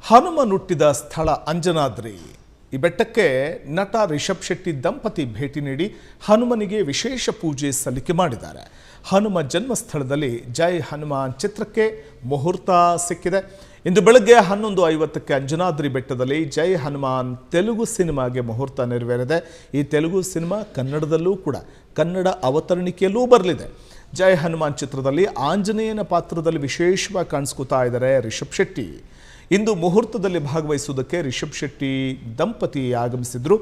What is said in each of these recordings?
ಹನುಮನುಟ್ಟಿದ ಸ್ಥಳ ಅಂಜನಾದ್ರಿ. ಈ ಬೆಟ್ಟಕ್ಕೆ ನಟ ರಿಷಬ್ ಶೆಟ್ಟಿ ದಂಪತಿ ಭೇಟಿ ನೀಡಿ ಹನುಮನಿಗೆ ವಿಶೇಷ ಪೂಜೆ ಸಲ್ಲಿಕೆ ಮಾಡಿದ್ದಾರೆ. ಹನುಮ ಜನ್ಮಸ್ಥಳದಲ್ಲಿ ಜೈ ಹನುಮಾನ್ ಚಿತ್ರಕ್ಕೆ ಮುಹೂರ್ತ ಸಿಕ್ಕಿದೆ. ಇಂದು ಬೆಳಗ್ಗೆ 11:50ಕ್ಕೆ ಅಂಜನಾದ್ರಿ ಬೆಟ್ಟದಲ್ಲಿ ಜೈ ಹನುಮಾನ್ ತೆಲುಗು ಸಿನಿಮಾಗೆ ಮುಹೂರ್ತ ನೆರವೇರಿದೆ. ಈ ತೆಲುಗು ಸಿನಿಮಾ ಕನ್ನಡದಲ್ಲೂ ಕೂಡ ಕನ್ನಡ ಅವತರಣಿಕೆಯಲ್ಲೂ ಬರಲಿದೆ. ಜೈ ಹನುಮಾನ್ ಚಿತ್ರದಲ್ಲಿ ಆಂಜನೇಯನ ಪಾತ್ರದಲ್ಲಿ ವಿಶೇಷವಾಗಿ ಕಾಣಿಸ್ಕೊತಾ ಇದ್ದಾರೆ ರಿಷಬ್ ಶೆಟ್ಟಿ. ಇಂದು ಮುಹೂರ್ತದಲ್ಲಿ ಭಾಗವಹಿಸುವುದಕ್ಕೆ ರಿಷಬ್ ಶೆಟ್ಟಿ ದಂಪತಿ ಆಗಮಿಸಿದ್ರು.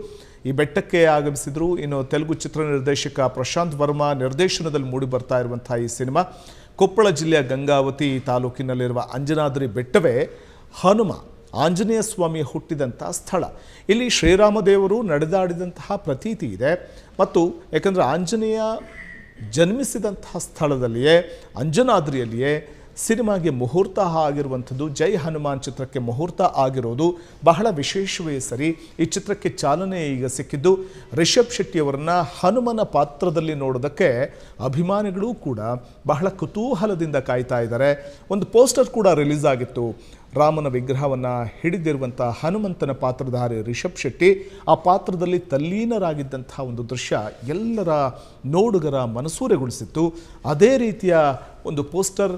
ಈ ಬೆಟ್ಟಕ್ಕೆ ಆಗಮಿಸಿದ್ರು. ಇನ್ನು ತೆಲುಗು ಚಿತ್ರ ನಿರ್ದೇಶಕ ಪ್ರಶಾಂತ್ ವರ್ಮಾ ನಿರ್ದೇಶನದಲ್ಲಿ ಮೂಡಿ ಬರ್ತಾ ಇರುವಂತಹ ಈ ಸಿನಿಮಾ ಕೊಪ್ಪಳ ಜಿಲ್ಲೆಯ ಗಂಗಾವತಿ ತಾಲೂಕಿನಲ್ಲಿರುವ ಅಂಜನಾದ್ರಿ ಬೆಟ್ಟವೇ ಹನುಮ ಆಂಜನೇಯ ಸ್ವಾಮಿ ಹುಟ್ಟಿದಂಥ ಸ್ಥಳ. ಇಲ್ಲಿ ಶ್ರೀರಾಮದೇವರು ನಡೆದಾಡಿದಂತಹ ಪ್ರತೀತಿ ಇದೆ. ಮತ್ತು ಯಾಕಂದರೆ ಆಂಜನೇಯ ಜನ್ಮಿಸಿದಂತಹ ಸ್ಥಳದಲ್ಲಿಯೇ ಅಂಜನಾದ್ರಿಯಲ್ಲಿಯೇ ಸಿನಿಮಾಗೆ ಮುಹೂರ್ತ ಆಗಿರುವಂಥದ್ದು. ಜೈ ಹನುಮಾನ್ ಚಿತ್ರಕ್ಕೆ ಮುಹೂರ್ತ ಆಗಿರೋದು ಬಹಳ ವಿಶೇಷವೇ ಸರಿ. ಈ ಚಿತ್ರಕ್ಕೆ ಚಾಲನೆ ಈಗ ಸಿಕ್ಕಿದ್ದು. ರಿಷಬ್ ಶೆಟ್ಟಿಯವರನ್ನ ಹನುಮನ ಪಾತ್ರದಲ್ಲಿ ನೋಡೋದಕ್ಕೆ ಅಭಿಮಾನಿಗಳು ಕೂಡ ಬಹಳ ಕುತೂಹಲದಿಂದ ಕಾಯ್ತಾ ಇದ್ದಾರೆ. ಒಂದು ಪೋಸ್ಟರ್ ಕೂಡ ರಿಲೀಸ್ ಆಗಿತ್ತು. ರಾಮನ ವಿಗ್ರಹವನ್ನು ಹಿಡಿದಿರುವಂಥ ಹನುಮಂತನ ಪಾತ್ರಧಾರಿ ರಿಷಬ್ ಶೆಟ್ಟಿ ಆ ಪಾತ್ರದಲ್ಲಿ ತಲ್ಲೀನರಾಗಿದ್ದಂಥ ಒಂದು ದೃಶ್ಯ ಎಲ್ಲರ ನೋಡುಗರ ಮನಸೂರೆಗೊಳಿಸಿತ್ತು. ಅದೇ ರೀತಿಯ ಒಂದು ಪೋಸ್ಟರ್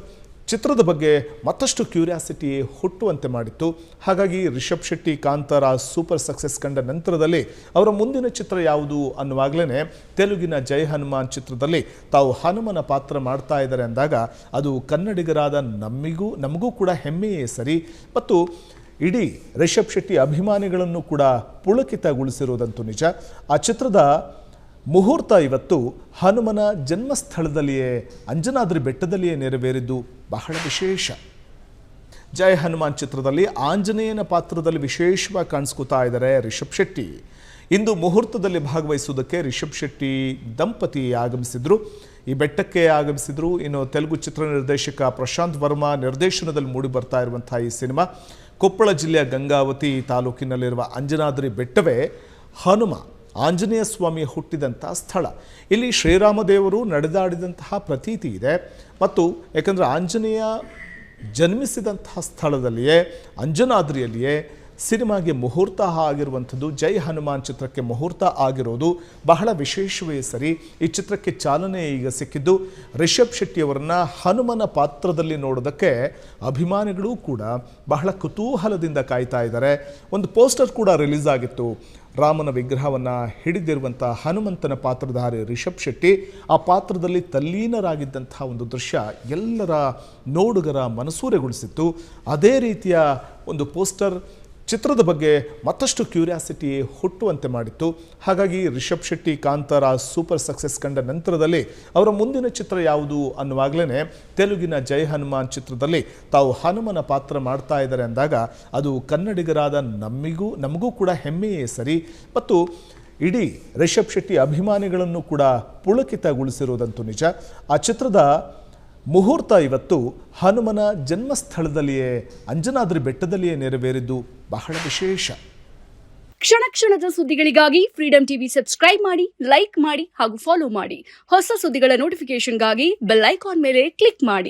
ಚಿತ್ರದ ಬಗ್ಗೆ ಮತ್ತಷ್ಟು ಕ್ಯೂರಿಯಾಸಿಟಿ ಹುಟ್ಟುವಂತೆ ಮಾಡಿತ್ತು. ಹಾಗಾಗಿ ರಿಷಬ್ ಶೆಟ್ಟಿ ಕಾಂತಾರ ಸೂಪರ್ ಸಕ್ಸಸ್ ಕಂಡ ನಂತರದಲ್ಲಿ ಅವರ ಮುಂದಿನ ಚಿತ್ರ ಯಾವುದು ಅನ್ನುವಾಗಲೇ ತೆಲುಗಿನ ಜೈ ಹನುಮಾನ್ ಚಿತ್ರದಲ್ಲಿ ತಾವು ಹನುಮನ ಪಾತ್ರ ಮಾಡ್ತಾ ಇದ್ದಾರೆ ಅಂದಾಗ ಅದು ಕನ್ನಡಿಗರಾದ ನಮಗೂ ಕೂಡ ಹೆಮ್ಮೆಯೇ ಸರಿ. ಮತ್ತು ಇಡೀ ರಿಷಬ್ ಶೆಟ್ಟಿ ಅಭಿಮಾನಿಗಳನ್ನು ಕೂಡ ಪುಳಕಿತಗೊಳಿಸಿರುವುದಂತೂ ನಿಜ. ಆ ಚಿತ್ರದ ಮುಹೂರ್ತ ಇವತ್ತು ಹನುಮನ ಜನ್ಮಸ್ಥಳದಲ್ಲಿಯೇ ಅಂಜನಾದ್ರಿ ಬೆಟ್ಟದಲ್ಲಿಯೇ ನೆರವೇರಿದ್ದು ಬಹಳ ವಿಶೇಷ. ಜೈ ಹನುಮಾನ್ ಚಿತ್ರದಲ್ಲಿ ಆಂಜನೇಯನ ಪಾತ್ರದಲ್ಲಿ ವಿಶೇಷವಾಗಿ ಕಾಣಿಸ್ಕೊತಾ ಇದ್ದಾರೆ ರಿಷಬ್ ಶೆಟ್ಟಿ. ಇಂದು ಮುಹೂರ್ತದಲ್ಲಿ ಭಾಗವಹಿಸುವುದಕ್ಕೆ ರಿಷಬ್ ಶೆಟ್ಟಿ ದಂಪತಿ ಆಗಮಿಸಿದ್ರು. ಈ ಬೆಟ್ಟಕ್ಕೆ ಆಗಮಿಸಿದ್ರು. ಇನ್ನು ತೆಲುಗು ಚಿತ್ರ ನಿರ್ದೇಶಕ ಪ್ರಶಾಂತ್ ವರ್ಮಾ ನಿರ್ದೇಶನದಲ್ಲಿ ಮೂಡಿ ಬರ್ತಾ ಇರುವಂತಹ ಈ ಸಿನಿಮಾ ಕೊಪ್ಪಳ ಜಿಲ್ಲೆಯ ಗಂಗಾವತಿ ತಾಲೂಕಿನಲ್ಲಿರುವ ಅಂಜನಾದ್ರಿ ಬೆಟ್ಟವೇ ಹನುಮ ಆಂಜನೇಯ ಸ್ವಾಮಿ ಹುಟ್ಟಿದಂಥ ಸ್ಥಳ. ಇಲ್ಲಿ ಶ್ರೀರಾಮದೇವರು ನಡೆದಾಡಿದಂತಹ ಪ್ರತೀತಿ ಇದೆ. ಮತ್ತು ಯಾಕಂದರೆ ಆಂಜನೇಯ ಜನ್ಮಿಸಿದಂತಹ ಸ್ಥಳದಲ್ಲಿಯೇ ಅಂಜನಾದ್ರಿಯಲ್ಲಿಯೇ ಸಿನಿಮಾಗೆ ಮುಹೂರ್ತ ಆಗಿರುವಂಥದ್ದು. ಜೈ ಹನುಮಾನ್ ಚಿತ್ರಕ್ಕೆ ಮುಹೂರ್ತ ಆಗಿರೋದು ಬಹಳ ವಿಶೇಷವೇ ಸರಿ. ಈ ಚಿತ್ರಕ್ಕೆ ಚಾಲನೆ ಈಗ ಸಿಕ್ಕಿದ್ದು. ರಿಷಬ್ ಶೆಟ್ಟಿಯವರನ್ನ ಹನುಮನ ಪಾತ್ರದಲ್ಲಿ ನೋಡೋದಕ್ಕೆ ಅಭಿಮಾನಿಗಳು ಕೂಡ ಬಹಳ ಕುತೂಹಲದಿಂದ ಕಾಯ್ತಾ ಇದ್ದಾರೆ. ಒಂದು ಪೋಸ್ಟರ್ ಕೂಡ ರಿಲೀಸ್ ಆಗಿತ್ತು. ರಾಮನ ವಿಗ್ರಹವನ್ನು ಹಿಡಿದಿರುವಂಥ ಹನುಮಂತನ ಪಾತ್ರಧಾರಿ ರಿಷಬ್ ಶೆಟ್ಟಿ ಆ ಪಾತ್ರದಲ್ಲಿ ತಲ್ಲೀನರಾಗಿದ್ದಂಥ ಒಂದು ದೃಶ್ಯ ಎಲ್ಲರ ನೋಡುಗರ ಮನಸೂರೆಗೊಳಿಸಿತ್ತು. ಅದೇ ರೀತಿಯ ಒಂದು ಪೋಸ್ಟರ್ ಚಿತ್ರದ ಬಗ್ಗೆ ಮತ್ತಷ್ಟು ಕ್ಯೂರಿಯಾಸಿಟಿ ಹುಟ್ಟುವಂತೆ ಮಾಡಿತ್ತು. ಹಾಗಾಗಿ ರಿಷಬ್ ಶೆಟ್ಟಿ ಕಾಂತಾರ ಸೂಪರ್ ಸಕ್ಸಸ್ ಕಂಡ ನಂತರದಲ್ಲಿ ಅವರ ಮುಂದಿನ ಚಿತ್ರ ಯಾವುದು ಅನ್ನುವಾಗಲೇ ತೆಲುಗಿನ ಜೈ ಹನುಮಾನ್ ಚಿತ್ರದಲ್ಲಿ ತಾವು ಹನುಮನ ಪಾತ್ರ ಮಾಡ್ತಾ ಇದ್ದಾರೆ ಅಂದಾಗ ಅದು ಕನ್ನಡಿಗರಾದ ನಮಗೂ ಕೂಡ ಹೆಮ್ಮೆಯೇ ಸರಿ. ಮತ್ತು ಇಡೀ ರಿಷಬ್ ಶೆಟ್ಟಿ ಅಭಿಮಾನಿಗಳನ್ನು ಕೂಡ ಪುಳಕಿತಗೊಳಿಸಿರುವುದಂತೂ ನಿಜ. ಆ ಚಿತ್ರದ ಮುಹೂರ್ತ ಇವತ್ತು ಹನುಮನ ಜನ್ಮಸ್ಥಳದಲ್ಲಿಯೇ ಅಂಜನಾದ್ರಿ ಬೆಟ್ಟದಲ್ಲಿಯೇ ನೆರವೇರಿದ್ದು ಬಹಳ ವಿಶೇಷ. ಕ್ಷಣ ಕ್ಷಣದ ಸುದ್ದಿಗಳಿಗಾಗಿ ಫ್ರೀಡಂ ಟಿವಿ ಸಬ್ಸ್ಕ್ರೈಬ್ ಮಾಡಿ, ಲೈಕ್ ಮಾಡಿ ಹಾಗೂ ಫಾಲೋ ಮಾಡಿ. ಹೊಸ ಸುದ್ದಿಗಳ ನೋಟಿಫಿಕೇಶನ್ಗಾಗಿ ಬೆಲ್ ಐಕಾನ್ ಮೇಲೆ ಕ್ಲಿಕ್ ಮಾಡಿ.